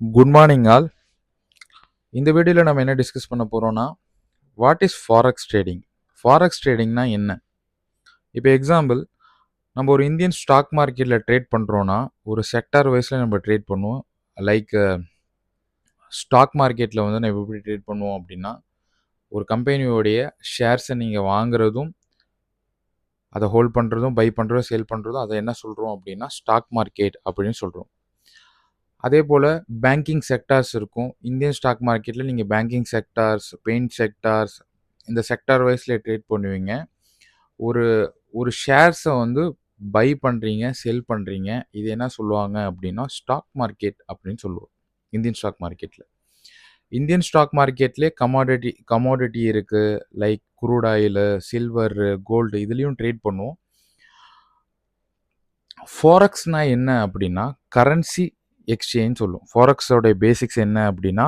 Good morning all. இந்த வீடியோவில் நம்ம என்ன டிஸ்கஸ் பண்ண போகிறோம்னா, what is forex trading? Forex ட்ரேடிங்னா என்ன? இப்போ எக்ஸாம்பிள், நம்ம ஒரு இந்தியன் ஸ்டாக் மார்க்கெட்டில் ட்ரேட் பண்ணுறோன்னா, ஒரு செக்டார் வைஸில் நம்ம ட்ரேட் பண்ணுவோம். லைக் ஸ்டாக் மார்க்கெட்டில் வந்து நம்ம எப்படி ட்ரேட் பண்ணுவோம் அப்படின்னா, ஒரு கம்பெனியோடைய ஷேர்ஸை நீங்கள் வாங்குறதும், அதை ஹோல்ட் பண்ணுறதும், பை பண்ணுறதும், சேல் பண்ணுறதும், அதை என்ன சொல்கிறோம் அப்படின்னா ஸ்டாக் மார்க்கெட் அப்படின்னு சொல்கிறோம். அதே போல் பேங்கிங் செக்டார்ஸ் இருக்கும். இந்தியன் ஸ்டாக் மார்க்கெட்டில் நீங்கள் பேங்கிங் செக்டார்ஸ், பெயிண்ட் செக்டார்ஸ், இந்த செக்டார் வைஸில் ட்ரேட் பண்ணுவீங்க. ஒரு ஒரு ஷேர்ஸை வந்து பை பண்ணுறீங்க, செல் பண்ணுறீங்க. இது என்ன சொல்லுவாங்க அப்படின்னா ஸ்டாக் மார்க்கெட் அப்படின்னு சொல்லுவோம் இந்தியன் ஸ்டாக் மார்க்கெட்டில். இந்தியன் ஸ்டாக் மார்க்கெட்லேயே கமாடிட்டி இருக்குது. Like crude oil, silver, gold, இதுலேயும் ட்ரேட் பண்ணுவோம். ஃபாரெக்ஸ்னா என்ன அப்படின்னா கரன்சி எக்ஸ்சேஞ்ச் சொல்லுவோம். ஃபாரெக்ஸோட பேசிக்ஸ் என்ன அப்படின்னா,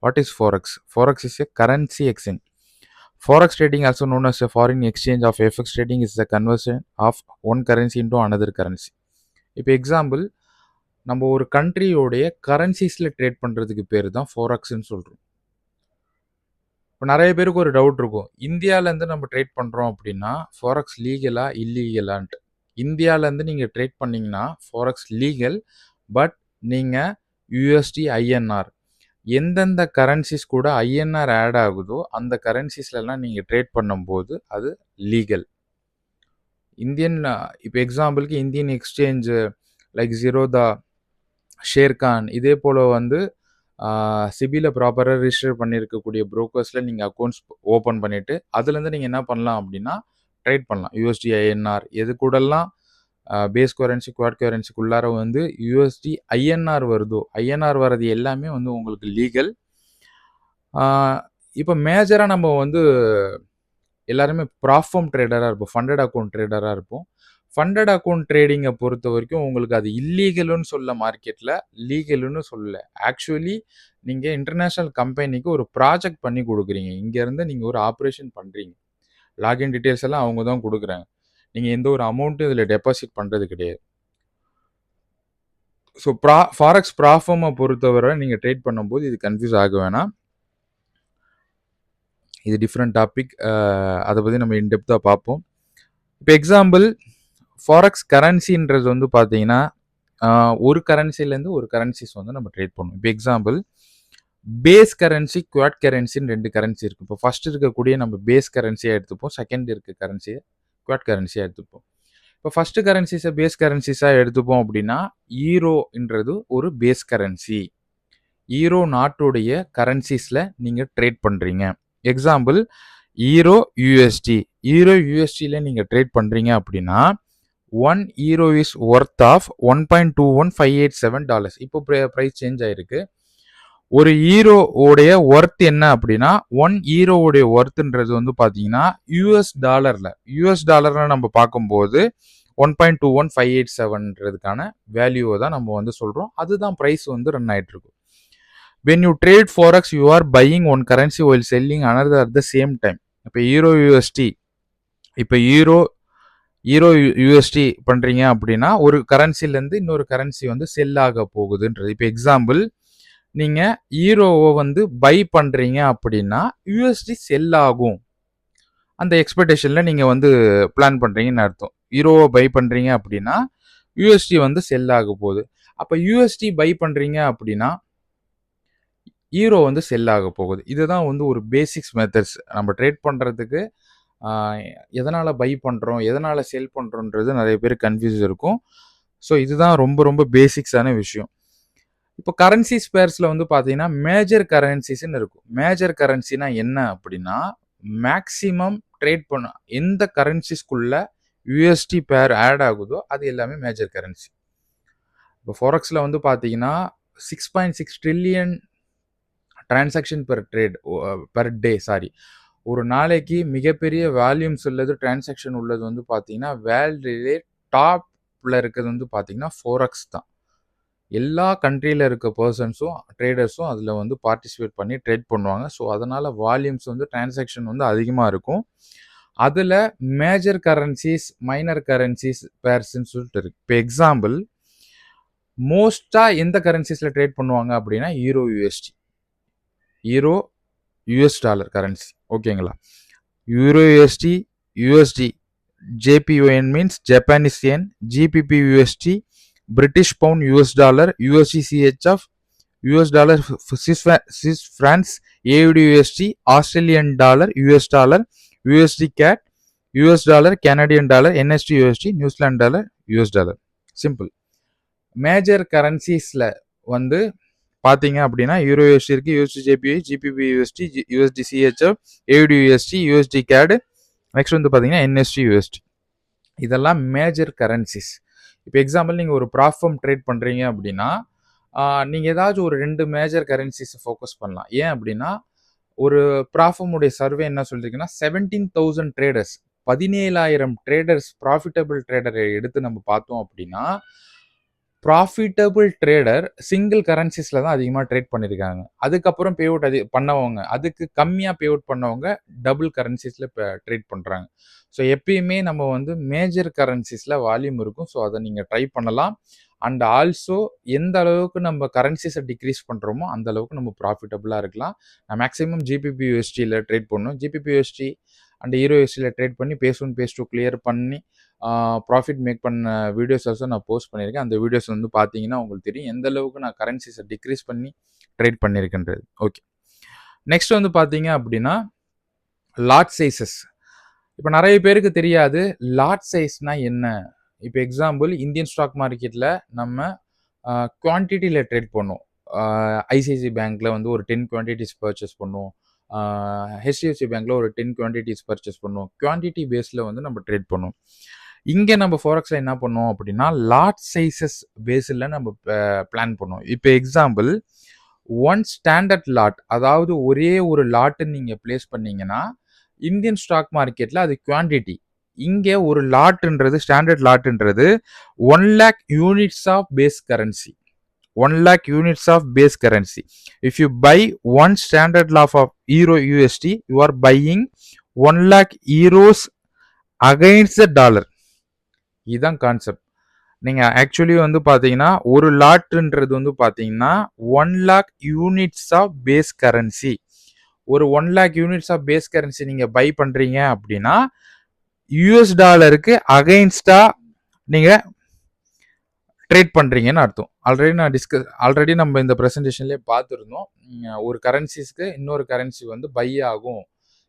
what is forex? Forex is a currency exchange. Forex trading, also known as a foreign exchange of FX trading, is the conversion of one currency into another currency. இப்போ example, நம்ம ஒரு கண்ட்ரியோடைய கரன்சிஸில் trade பண்ணுறதுக்கு பேர் தான் ஃபாரெக்ஸ்ன்னு சொல்கிறோம். இப்போ நிறைய பேருக்கு ஒரு டவுட் இருக்கும், இந்தியாவிலேருந்து நம்ம ட்ரேட் பண்ணுறோம் அப்படின்னா ஃபாரெக்ஸ் லீகலா இல்லீகலான்ட்டு. இந்தியாவிலேருந்து நீங்கள் ட்ரேட் பண்ணிங்கன்னா ஃபாரெக்ஸ் லீகல். பட் நீங்கள் யூஎஸ்டி, ஐஎன்ஆர், எந்தெந்த கரன்சிஸ் கூட ஐஎன்ஆர் ஆட் ஆகுதோ அந்த கரன்சிஸ்லாம் நீங்கள் ட்ரேட் பண்ணும்போது அது லீகல். இந்தியன், இப்போ எக்ஸாம்பிளுக்கு Indian exchange like Zerodha, Sher Khan, இதே போல் வந்து சிபியில் ப்ராப்பராக ரிஜிஸ்டர் பண்ணியிருக்கக்கூடிய ப்ரோக்கர்ஸில் நீங்கள் அக்கௌண்ட்ஸ் ஓப்பன் பண்ணிவிட்டு அதுலேருந்து நீங்கள் என்ன பண்ணலாம் அப்படின்னா ட்ரேட் பண்ணலாம். யூஎஸ்டி, ஐஎன்ஆர், எது கூடலாம் பேஸ் கரன்சி, குவாட் கரன்சிக்குள்ளார வந்து யூஎஸ்டி, ஐஎன்ஆர் வருதோ, ஐஎன்ஆர் வர்றது எல்லாமே வந்து உங்களுக்கு லீகல். இப்போ மேஜராக நம்ம வந்து எல்லாருமே ப்ராஃபார்ம் ட்ரேடராக இருப்போம், ஃபண்டட் அக்கௌண்ட் ட்ரேடராக இருப்போம். ஃபண்டட் அக்கௌண்ட் ட்ரேடிங்கை பொறுத்த வரைக்கும் உங்களுக்கு அது இல்லீகலுன்னு சொல்ல, மார்க்கெட்டில் லீகலுன்னு சொல்லலை. ஆக்சுவலி நீங்கள் இன்டர்நேஷ்னல் கம்பெனிக்கு ஒரு ப்ராஜெக்ட் பண்ணி கொடுக்குறீங்க. இங்கேருந்து நீங்கள் ஒரு ஆப்ரேஷன் பண்ணுறீங்க. லாகின் டீட்டெயில்ஸ் எல்லாம் அவங்க தான் கொடுக்குறாங்க. நீங்கள் எந்த ஒரு அமௌண்ட்டும் இதில் டெபாசிட் பண்ணுறது கிடையாது. ஸோ ஃபாரெக்ஸ் ப்ராஃபார்மை பொறுத்தவரை நீங்கள் ட்ரேட் பண்ணும்போது இது கன்ஃபியூஸ் ஆக வேணாம். இது டிஃப்ரெண்ட் டாபிக். அதை பற்றி நம்ம இன்டெப்த்தாக பார்ப்போம். இப்போ எக்ஸாம்பிள், ஃபாரெக்ஸ் கரன்சின்றது வந்து பார்த்தீங்கன்னா ஒரு கரன்சிலேருந்து ஒரு கரன்சிஸ் வந்து நம்ம ட்ரேட் பண்ணுவோம். இப்போ எக்ஸாம்பிள், பேஸ் கரன்சி, குவாட் கரன்சின்னு 2 கரன்சி இருக்குது. இப்போ ஃபர்ஸ்ட் இருக்கக்கூடிய நம்ம பேஸ் கரன்சியாக எடுத்துப்போம், செகண்ட் இருக்க கரன்சியை குவாட் கரன்சியாக எடுத்துப்போம். இப்போ ஃபர்ஸ்ட் கரன்சிஸை பேஸ் கரன்சிஸாக எடுத்துப்போம் அப்படின்னா ஈரோன்றது ஒரு பேஸ் கரன்சி. ஈரோ நாட்டுடைய கரன்சிஸில் நீங்கள் ட்ரேட் பண்ணுறீங்க. எக்ஸாம்பிள், ஈரோ யூஎஸ்டி. ஈரோ யூஎஸ்டியில் நீங்கள் ட்ரேட் பண்ணுறீங்க அப்படின்னா 1 ஈரோ இஸ் ஒர்த் ஆஃப் $1.21587. இப்போ ப்ரைஸ் சேஞ்ச் ஆயிருக்கு. ஒரு ஈரோவுடைய ஒர்த் என்ன அப்படின்னா 1 ஈரோவுடைய ஒர்த்துன்றது வந்து பார்த்தீங்கன்னா யூஎஸ் டாலரில் நம்ம பார்க்கும்போது 1.21587ன்றதுக்கான வேல்யூவை தான் நம்ம வந்து சொல்கிறோம். அதுதான் ப்ரைஸ் வந்து ரன் ஆகிட்டு இருக்கும். when you trade forex, you are buying one currency while selling another at the same time. இப்போ ஈரோ யூஎஸ்டி, இப்போ ஈரோ யூஎஸ்டி பண்ணுறீங்க அப்படின்னா ஒரு கரன்சிலேருந்து இன்னொரு கரன்சி வந்து செல் ஆக போகுதுன்றது. இப்போ எக்ஸாம்பிள், நீங்கள் ஈரோவை வந்து பை பண்ணுறீங்க அப்படின்னா யூஎஸ்டி செல் ஆகும், அந்த எக்ஸ்பெக்டேஷனில் நீங்கள் வந்து பிளான் பண்ணுறீங்கன்னு அர்த்தம். ஈரோவை பை பண்ணுறீங்க அப்படின்னா யூஎஸ்டி வந்து செல் ஆக போகுது. அப்போ யூஎஸ்டி பை பண்ணுறீங்க அப்படின்னா ஈரோ வந்து செல் ஆக போகுது. இதுதான் வந்து ஒரு பேசிக்ஸ் மெத்தட்ஸ். நம்ம ட்ரேட் பண்ணுறதுக்கு எதனால் பை பண்ணுறோம், எதனால் செல் பண்ணுறோன்றது நிறைய பேர் கன்ஃபியூஸ் இருக்கும். ஸோ இதுதான் ரொம்ப ரொம்ப பேசிக்ஸான விஷயம். இப்போ கரன்சிஸ் பேர்ஸில் வந்து பார்த்தீங்கன்னா மேஜர் கரன்சிஸ்ன்னு இருக்கும். மேஜர் கரன்சினா என்ன அப்படின்னா மேக்ஸிமம் ட்ரேட் பண்ண எந்த கரன்சிஸ்குள்ள யூஎஸ்டி பேர் ஆட் ஆகுதோ அது எல்லாமே மேஜர் கரன்சி. இப்போ ஃபாரெக்ஸில் வந்து பார்த்தீங்கன்னா 6.6 ட்ரில்லியன் டிரான்சாக்ஷன் பெர் டே. ஒரு நாளைக்கு மிகப்பெரிய வால்யூம்ஸ் உள்ளது, டிரான்சாக்ஷன் உள்ளது வந்து பார்த்தீங்கன்னா வேர்ல்டுலே டாப்பில் இருக்கிறது வந்து பார்த்தீங்கன்னா ஃபாரெக்ஸ் தான். எல்லா கண்ட்ரியில் இருக்க பர்சன்ஸும் ட்ரேடர்ஸும் அதில் வந்து பார்ட்டிசிபேட் பண்ணி ட்ரேட் பண்ணுவாங்க. ஸோ அதனால் வால்யூம்ஸ் வந்து டிரான்சாக்ஷன் வந்து அதிகமாக இருக்கும். அதில் மேஜர் கரன்சிஸ், மைனர் கரன்சிஸ் பேர்ஸ்ன்னு சொல்லிட்டு இருக்கு. இப்போ எக்ஸாம்பிள், மோஸ்ட்டாக எந்த கரன்சிஸில் ட்ரேட் பண்ணுவாங்க அப்படின்னா euro USD, euro US dollar currency, ஓகேங்களா. Euro USD, USD, JPON means Japanese yen, GBP USD, British pound US dollar, USD CHF, US dollar, Swiss franc, AUD USD, Australian dollar, US dollar, USD CAD, US dollar, Canadian dollar, NZD USD, New Zealand dollar, US dollar. Simple. Major கரன்சிஸில் வந்து பார்த்தீங்க அப்படின்னா euro USD இருக்குது, USD JPY, GBP USD, USD CHF, AUD USD, USD CAD, next வந்து பார்த்தீங்கன்னா NST USD. இதெல்லாம் major currencies. இப்போ example நீங்கள் ஒரு ப்ராஃபம் ட்ரேட் பண்ணுறீங்க அப்படின்னா நீங்கள் ஏதாச்சும் ஒரு 2 மேஜர் கரன்சிஸை ஃபோக்கஸ் பண்ணலாம். ஏன் அப்படின்னா ஒரு ப்ராஃபமுடைய சர்வே என்ன சொல்லியிருக்குன்னா 17,000 ட்ரேடர்ஸ், 17,000 ட்ரேடர்ஸ், ப்ராஃபிட்டபிள் ட்ரேடரை எடுத்து நம்ம பார்த்தோம் அப்படின்னா ப்ராஃபிட்டபிள் ட்ரேடர் சிங்கிள் கரன்சிஸில் தான் அதிகமாக ட்ரேட் பண்ணியிருக்காங்க. அதுக்கப்புறம் பே அவுட் பண்ணவங்க, அதுக்கு கம்மியாக பே அவுட் பண்ணவங்க டபுள் கரன்சிஸில் இப்போ ட்ரேட் பண்ணுறாங்க. ஸோ எப்பயுமே நம்ம வந்து மேஜர் கரன்சிஸில் வால்யூம் இருக்கும். ஸோ அதை நீங்கள் ட்ரை பண்ணலாம். அண்ட் ஆல்சோ எந்த அளவுக்கு நம்ம கரன்சிஸை டிக்ரீஸ் பண்ணுறோமோ அந்த அளவுக்கு நம்ம ப்ராஃபிட்டபுளாக இருக்கலாம். நான் மேக்ஸிமம் ஜிபிபி யூஎஸ்டியில் ட்ரேட் பண்ணணும். ஜிபிபி யூஎஸ்டி அண்ட் ஈரோ யூஎஸ்டியில் ட்ரேட் பண்ணி பேஸ் 1 பேஸ் 2 கிளியர் பண்ணி ப்ராஃபிட் மேக் பண்ண வீடியோஸ் ஆல்சோ நான் போஸ்ட் பண்ணியிருக்கேன். அந்த வீடியோஸ் வந்து பார்த்தீங்கன்னா உங்களுக்கு தெரியும் எந்த அளவுக்கு நான் கரன்சிஸை டிக்ரீஸ் பண்ணி ட்ரேட் பண்ணியிருக்கேன்றது. ஓகே, நெக்ஸ்ட் வந்து பார்த்தீங்க அப்படின்னா லாட் சைஸஸ். இப்போ நிறைய பேருக்கு தெரியாது லாட் சைஸ்னால் என்ன. இப்போ எக்ஸாம்பிள் இந்தியன் ஸ்டாக் மார்க்கெட்டில் நம்ம குவான்டிட்டியில் ட்ரேட் பண்ணுவோம். ஐசிஐசி பேங்க்கில் வந்து ஒரு 10 குவான்டிட்டிஸ் பர்ச்சேஸ் பண்ணுவோம். ஹெச்டிஎஃப்சி பேங்க்கில் ஒரு 10 குவான்டிட்டிஸ் பர்ச்சேஸ் பண்ணுவோம். குவான்டிட்டி பேஸில் வந்து நம்ம ட்ரேட் பண்ணுவோம். இங்கே நம்ம ஃபாரெக்ஸில் என்ன பண்ணுவோம் அப்படின்னா லாட் சைஸஸ் பேஸில் நம்ம பிளான் பண்ணுவோம். இப்போ எக்ஸாம்பிள் 1 ஸ்டாண்டர்ட் லாட், அதாவது ஒரே ஒரு லாட்டு நீங்கள் பிளேஸ் பண்ணீங்கன்னா இந்தியன் ஸ்டாக் மார்க்கெட்டில் அது குவான்டிட்டி. இங்கே ஒரு லாட்ன்றது ஸ்டாண்டர்ட் லாட்ன்றது 1 lakh units of base currency. 1 lakh units of base currency. If you buy 1 standard lot of Euro USD, you are buying 1 lakh euros against the dollar. இதுதான் concept. நீங்கள் actually வந்து பார்த்தீங்கன்னா ஒரு லாட்ன்றது வந்து பார்த்தீங்கன்னா 1 lakh units of base currency. ஒரு 1 lakh units of base currency நீங்கள் பை பண்ணுறீங்க அப்படின்னா யூஎஸ் டாலருக்கு அகைன்ஸ்டாக நீங்கள் ட்ரேட் பண்ணுறீங்கன்னு அர்த்தம். ஆல்ரெடி நம்ம இந்த ப்ரெசன்டேஷன்லேயே பார்த்துருந்தோம். ஒரு கரன்சிஸ்க்கு இன்னொரு கரன்சி வந்து பை ஆகும்,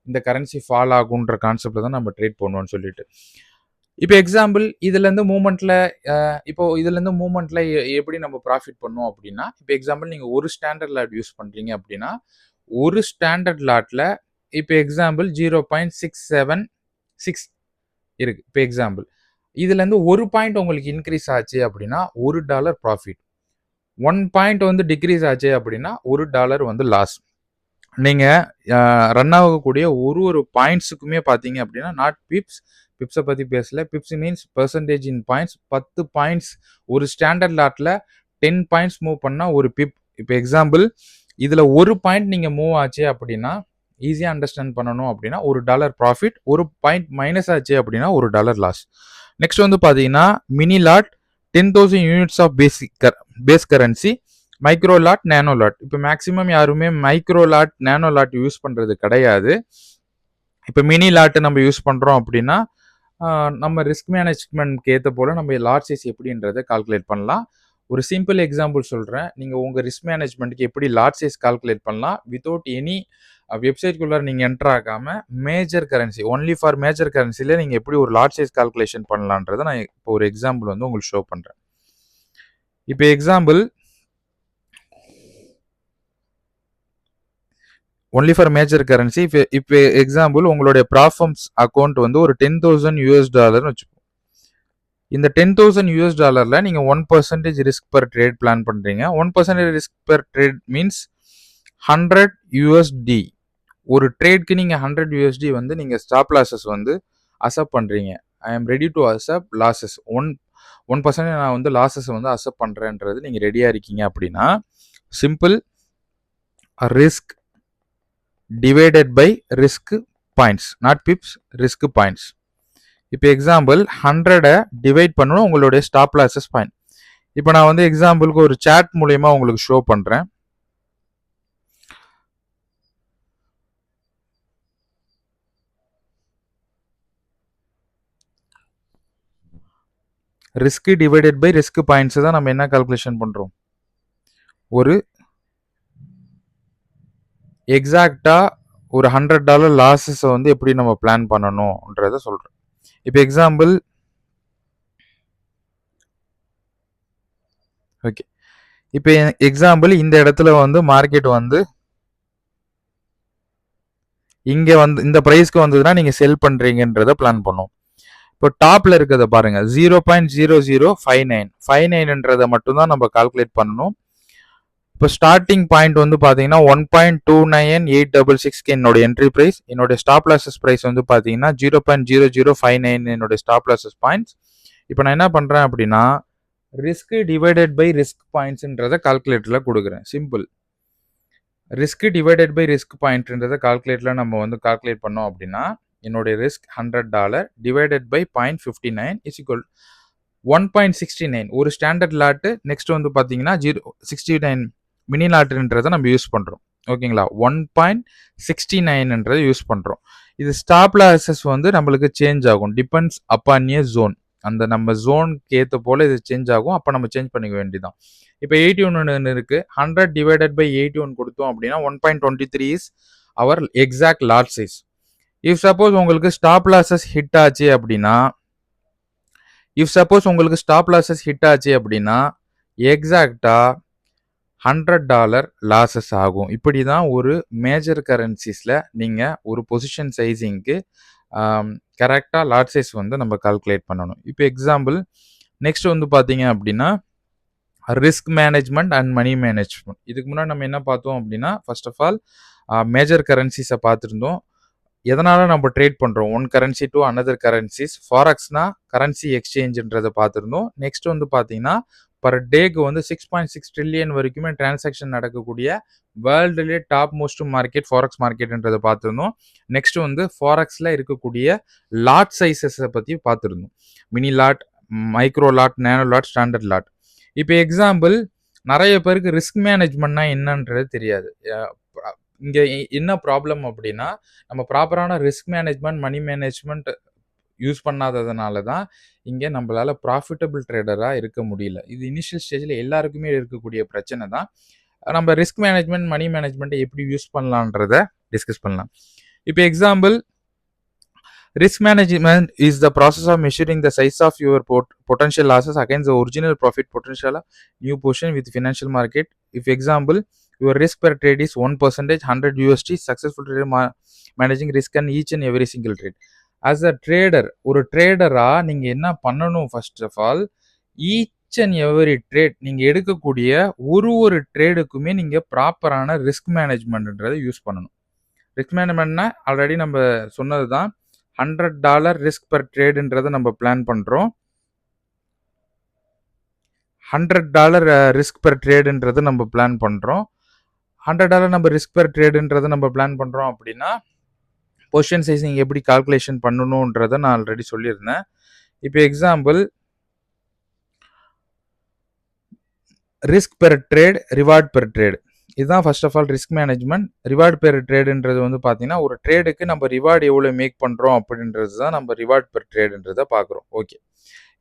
இந்த கரன்சி ஃபால் ஆகுன்ற கான்செப்டில் தான் நம்ம ட்ரேட் பண்ணுவோம்னு சொல்லிட்டு. இப்போ எக்ஸாம்பிள் இதுலேருந்து மூமெண்ட்டில் எப்படி நம்ம ப்ராஃபிட் பண்ணுவோம் அப்படின்னா, இப்போ எக்ஸாம்பிள் நீங்கள் ஒரு ஸ்டாண்டர்ட் லாட் யூஸ் பண்ணுறீங்க அப்படின்னா ஒரு ஸ்டாண்டர்ட் லாட்டில் இப்போ எக்ஸாம்பிள் 0.676 இருக்குது. இப்போ எக்ஸாம்பிள் இதுலேருந்து 1 பாயிண்ட் உங்களுக்கு இன்க்ரீஸ் ஆச்சு அப்படின்னா $1 ப்ராஃபிட், 1 பாயிண்ட் வந்து டிக்ரீஸ் ஆச்சு அப்படின்னா $1 வந்து லாஸ். நீங்கள் ரன் ஆகக்கூடிய ஒரு பாயிண்ட்ஸுக்குமே பார்த்தீங்க அப்படின்னா நாட் பிப்ஸை பற்றி பேசல, பிப்ஸ் மீன்ஸ் பெர்சன்டேஜ் இன் பாயிண்ட்ஸ். 10 பாயிண்ட்ஸ் ஒரு ஸ்டாண்டர்ட் லாட்டில் 10 பாயிண்ட்ஸ் மூவ் பண்ணால் ஒரு பிப். இப்போ எக்ஸாம்பிள் இதில் 1 பாயிண்ட் நீங்கள் மூவ் ஆச்சு அப்படின்னா ஈஸியாக அண்டர்ஸ்டாண்ட் பண்ணணும் அப்படின்னா $1 ப்ராஃபிட், 1 பாயிண்ட் மைனஸ் ஆச்சு அப்படின்னா $1 லாஸ். நெக்ஸ்ட் வந்து பார்த்தீங்கன்னா mini lot 10,000 units of base currency, micro lot, nano lot. இப்போ மேக்ஸிமம் யாருமே micro lot, nano lot use பண்ணுறது கிடையாது. இப்போ மினி லாட்டு நம்ம யூஸ் பண்ணுறோம் அப்படின்னா நம்ம ரிஸ்க் மேனேஜ்மெண்ட்க்கு ஏற்ற போல் நம்ம லாட் சைஸ் எப்படின்றத கால்குலேட் பண்ணலாம். ஒரு சிம்பிள் எக்ஸாம்பிள் சொல்கிறேன். நீங்கள் உங்கள் ரிஸ்க் மேனேஜ்மெண்ட்டுக்கு எப்படி லாட் சைஸ் கால்குலேட் பண்ணலாம் வித்தவுட் எனி வெப்சைட்குள்ளே நீங்கள் என்டர் ஆகாமல் major currency, only for major கரன்சியில் நீங்கள் எப்படி ஒரு லாட் சைஸ் கால்குலேஷன் பண்ணலான்றதை நான் இப்போ ஒரு எக்ஸாம்பிள் வந்து உங்களுக்கு ஷோ பண்ணுறேன். இப்போ example only for major currency. இப்போ எக்ஸாம்பிள் உங்களுடைய ப்ராஃபம்ஸ் அக்கௌண்ட் வந்து ஒரு $10,000 வச்சுப்போம். இந்த $10,000 நீங்கள் 1% ரிஸ்க் பர் ட்ரேட் பிளான் பண்ணுறீங்க. 1% ரிஸ்க் பர் ட்ரேட் மீன்ஸ் $100. ஒரு ட்ரேட்க்கு நீங்கள் $100 வந்து நீங்கள் ஸ்டாப் லாஸஸ் வந்து அசப்ட் பண்ணுறீங்க. ஐ am ready to accept losses. 1% நான் வந்து லாஸஸ் வந்து அசப்ட் பண்ணுறேன்றது நீங்கள் ரெடியாக இருக்கீங்க அப்படின்னா simple risk divided by risk points, not pips, risk points. இப்போ எக்ஸாம்பிள் 100 டிவைட் பண்ணணும் உங்களுடைய ஸ்டாப் லாஸஸ் பாயிண்ட். இப்போ நான் வந்து எக்ஸாம்பிளுக்கு ஒரு சாட் மூலயமா உங்களுக்கு ஷோ பண்ணுறேன். Risk divided by risk points தான் நம்ம என்ன கால்குலேஷன் பண்ணுறோம், ஒரு எக்ஸாக்டா ஒரு $100 லாஸஸை வந்து எப்படி நம்ம பிளான் பண்ணணும்ன்றத சொல்கிறேன். இப்போ எக்ஸாம்பிள் ஓகே, இப்போ எக்ஸாம்பிள் இந்த இடத்துல வந்து மார்க்கெட் வந்து இங்கே வந்து இந்த ப்ரைஸ்க்கு வந்ததுன்னா நீங்கள் செல் பண்ணுறீங்கன்றத பிளான் பண்ணோம். இப்போ டாப்ல இருக்கிறத பாருங்க, 0.0059 மட்டும்தான் நம்ம கால்குலேட் பண்ணணும். இப்போ ஸ்டார்டிங் பாயிண்ட் வந்து பார்த்தீங்கன்னா 1.2986 என்னோட என்ட்ரி ப்ரைஸ், என்னோட ஸ்டாப் லாசஸ் ப்ரைஸ் வந்து பார்த்தீங்கன்னா 0.0059 என்னோட ஸ்டாப் லாசஸ் பாயிண்ட்ஸ். இப்போ நான் என்ன பண்ணுறேன் அப்படின்னா ரிஸ்க் டிவைடட் பை ரிஸ்க் பாயிண்ட்ஸ்ன்றதை கால்குலேட்டரில் கொடுக்குறேன். Simple, risk divided by risk பாயிண்ட்ன்றதை கால்குலேட்டரில் நம்ம வந்து கால்குலேட் பண்ணோம் அப்படின்னா என்னுடைய risk $100 divided by 0.59 is equal 1.69. ஒரு ஸ்டாண்டர்ட் லாட்டு. நெக்ஸ்ட் வந்து பார்த்தீங்கன்னா 0.69 மினி லாட்டுன்றதை நம்ம யூஸ் பண்ணுறோம். ஓகேங்களா, 1.69ன்றதை யூஸ் பண்ணுறோம். இது ஸ்டாப் லாசஸ் வந்து நம்மளுக்கு சேஞ்ச் ஆகும், டிபெண்ட்ஸ் அப்பான் ஏ ஜோன். அந்த நம்ம ஜோனுக்கு ஏற்ற போல் இது சேஞ்ச் ஆகும், அப்போ நம்ம சேஞ்ச் பண்ணிக்க வேண்டியதான். இப்போ 81 இருக்குது, 100 டிவைடட் பை 81 கொடுத்தோம் அப்படின்னா 1.23 is our exact lot size. If suppose உங்களுக்கு ஸ்டாப் லாசஸ் ஹிட் ஆச்சு அப்படின்னா எக்ஸாக்டா $100 லாசஸ் ஆகும். இப்படி தான் ஒரு மேஜர் கரன்சிஸில் நீங்கள் ஒரு பொசிஷன் சைஸிங்க்கு கரெக்டாக லாட் சைஸ் வந்து நம்ம கால்குலேட் பண்ணணும். இப்போ எக்ஸாம்பிள் நெக்ஸ்ட் வந்து பார்த்தீங்க அப்படின்னா risk management and money management. இதுக்கு முன்னாடி நம்ம என்ன பார்த்தோம் அப்படின்னா ஃபர்ஸ்ட் ஆஃப் ஆல் மேஜர் கரன்சிஸை பார்த்துருந்தோம். எதனால நம்ம ட்ரேட் பண்ணுறோம், one currency to another currencies. ஃபாரெக்ஸ்னா கரன்சி எக்ஸ்சேஞ்சுன்றதை பார்த்துருந்தோம். நெக்ஸ்ட் வந்து பார்த்தீங்கன்னா பர் டேக்கு வந்து 6.6 ட்ரில்லியன் வரைக்குமே டிரான்சாக்ஷன் நடக்கக்கூடிய வேர்ல்டுலேயே டாப் மோஸ்ட் மார்க்கெட் ஃபாரெக்ஸ் மார்க்கெட்ன்றதை பார்த்துருந்தோம். நெக்ஸ்ட் வந்து ஃபாரெக்ஸில் இருக்கக்கூடிய லாட் சைஸஸை பற்றி பார்த்துருந்தோம், mini lot, micro lot, nano lot, standard lot. இப்போ எக்ஸாம்பிள் நிறைய பேருக்கு ரிஸ்க் மேனேஜ்மெண்ட்னா என்னன்றது தெரியாது. இங்கே என்ன ப்ராப்ளம் அப்படின்னா நம்ம ப்ராப்பரான risk management, money management use பண்ணாததுனால தான் இங்கே நம்மளால ப்ராஃபிட்டபிள் ட்ரேடராக இருக்க முடியல. இது இனிஷியல் ஸ்டேஜில் எல்லாருக்குமே இருக்கக்கூடிய பிரச்சனை தான். நம்ம ரிஸ்க் மேனேஜ்மெண்ட், மணி மேனேஜ்மெண்ட்டை எப்படி யூஸ் பண்ணலான்றத டிஸ்கஸ் பண்ணலாம். இப்போ example, risk management is the process of measuring the size of your potential losses against the original profit potential of new position with financial market. If example, your risk per trade is 1%, $100 successful trader managing risk on each and every single trade. As a trader, ஒரு ட்ரேடரா நீங்க என்ன பண்ணணும், first of all each and every trade நீங்க எடுக்கக்கூடிய ஒரு ட்ரேடுக்குமே நீங்க ப்ராப்பரான ரிஸ்க் மேனேஜ்மெண்ட்ன்றதை யூஸ் பண்ணணும். ரிஸ்க் மேனேஜ்மெண்ட்னா ஆல்ரெடி நம்ம சொன்னது தான், $100 ரிஸ்க் பர் ட்ரேடுன்றதை நம்ம பிளான் பண்ணுறோம். $100 ரிஸ்க் பர் ட்ரேடுன்றது நம்ம பிளான் பண்ணுறோம். $100 நம்ம ரிஸ்க் பர் ட்ரேடுன்றதை நம்ம பிளான் பண்ணுறோம் அப்படின்னா பொசிஷன் சைஸிங் எப்படி கால்குலேஷன் பண்ணணுன்றதை நான் ஆல்ரெடி சொல்லியிருந்தேன். இப்போ example, risk per trade, reward per trade, இதுதான் first of all risk management. Reward per ட்ரேடுன்றது வந்து பார்த்தீங்கன்னா ஒரு ட்ரேடுக்கு நம்ம ரிவார்டு எவ்வளோ மேக் பண்ணுறோம் அப்படின்றது தான் நம்ம ரிவார்ட் பெர் ட்ரேடுன்றதை பார்க்குறோம். ஓகே,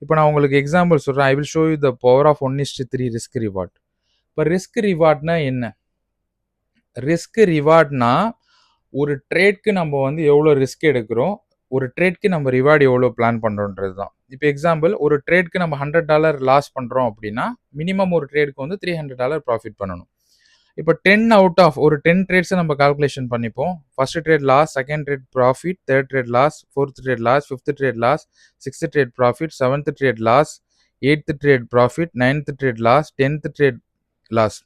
இப்போ நான் உங்களுக்கு எக்ஸாம்பிள் சொல்கிறேன். I will show you the power of 1:3 risk reward. இப்போ ரிஸ்க் ரிவார்ட்னா என்ன? ரிஸ்க் ரிவார்ட்னா ஒரு ட்ரேட்க்கு நம்ம வந்து எவ்வளோ ரிஸ்க் எடுக்கிறோம், ஒரு ட்ரேட்க்கு நம்ம ரிவார்டு எவ்வளோ பிளான் பண்ணுறோன்றது தான். இப்போ எக்ஸாம்பிள், ஒரு ட்ரேட்க்கு நம்ம $100 லாஸ் பண்ணுறோம் அப்படின்னா மினிமம் ஒரு ட்ரேடுக்கு வந்து $300 ப்ராஃபிட் பண்ணணும். இப்போ 10 அவுட் ஆஃப் ஒரு 10 ட்ரேட்ஸை நம்ம கால்குலேஷன் பண்ணிப்போம். First trade loss, second trade profit, third trade loss, fourth trade loss, fifth trade loss, sixth trade profit, seventh trade loss, eighth trade profit, ninth trade loss, 10th trade loss.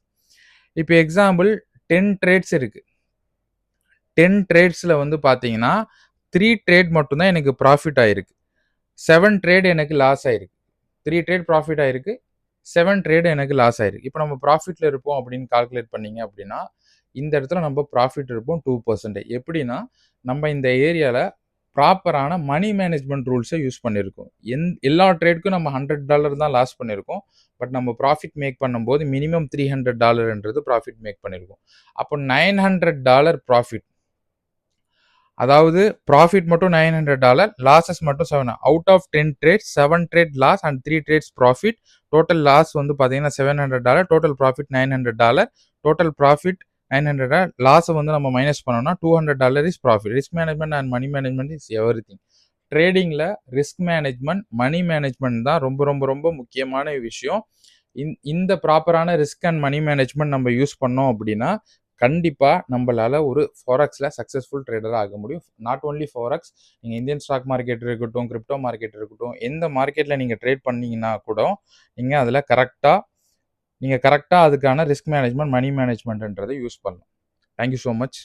இப்போ example 10 trades இருக்குது. 10 ட்ரேட்ஸில் வந்து பார்த்தீங்கன்னா 3 trade மட்டும்தான் எனக்கு profit ஆகிருக்கு, 7 trade எனக்கு loss ஆகிருக்கு. 3 trade profit ஆகிருக்கு, 7 ட்ரேட் எனக்கு லாஸ் ஆயிருக்கு. இப்போ நம்ம ப்ராஃபிட்டில் இருப்போம் அப்படின்னு கால்குலேட் பண்ணீங்க அப்படின்னா இந்த இடத்துல நம்ம ப்ராஃபிட் இருப்போம் 2%. எப்படின்னா நம்ம இந்த ஏரியாவில் ப்ராப்பரான மணி மேனேஜ்மெண்ட் ரூல்ஸை யூஸ் பண்ணியிருக்கோம். எல்லா ட்ரேடுக்கும் நம்ம $100 தான் லாஸ் பண்ணியிருக்கோம். பட் நம்ம ப்ராஃபிட் மேக் பண்ணும்போது மினிமம் $300 ப்ராஃபிட் மேக் பண்ணியிருக்கோம். அப்போ $900 ப்ராஃபிட். அதாவது ப்ராஃபிட் மட்டும் $900, லாஸஸ் மட்டும் 7. Out of 10 trades 7 trade loss and 3 trades profit. Total loss வந்து பார்த்தீங்கன்னா $700, டோட்டல் ப்ராஃபிட் $900. டோட்டல் ப்ராஃபிட் $900, லாஸை வந்து நம்ம மைனஸ் பண்ணோம்னா $200 is profit. Risk management and money management is everything. ட்ரேடிங்கில் ரிஸ்க் மேனேஜ்மெண்ட், மணி மேனேஜ்மெண்ட் தான் ரொம்ப ரொம்ப ரொம்ப முக்கியமான விஷயம். இந்த ப்ராப்பரான ரிஸ்க் அண்ட் மணி மேனேஜ்மெண்ட் நம்ம யூஸ் பண்ணோம் அப்படின்னா கண்டிப்பாக நம்மளால் ஒரு ஃபாரெக்ஸில் சக்ஸஸ்ஃபுல் ட்ரேடராக ஆக முடியும். நாட் ஓன்லி ஃபாரெக்ஸ், நீங்கள் இந்தியன் ஸ்டாக் மார்க்கெட் இருக்கட்டும், கிரிப்டோ மார்க்கெட் இருக்கட்டும், எந்த மார்க்கெட்டில் நீங்கள் ட்ரேட் பண்ணீங்கன்னா கூட நீங்கள் அதில் கரெக்டாக அதுக்கான ரிஸ்க் மேனேஜ்மெண்ட், மணி மேனேஜ்மெண்ட்ன்றதை யூஸ் பண்ணலாம். Thank you so much.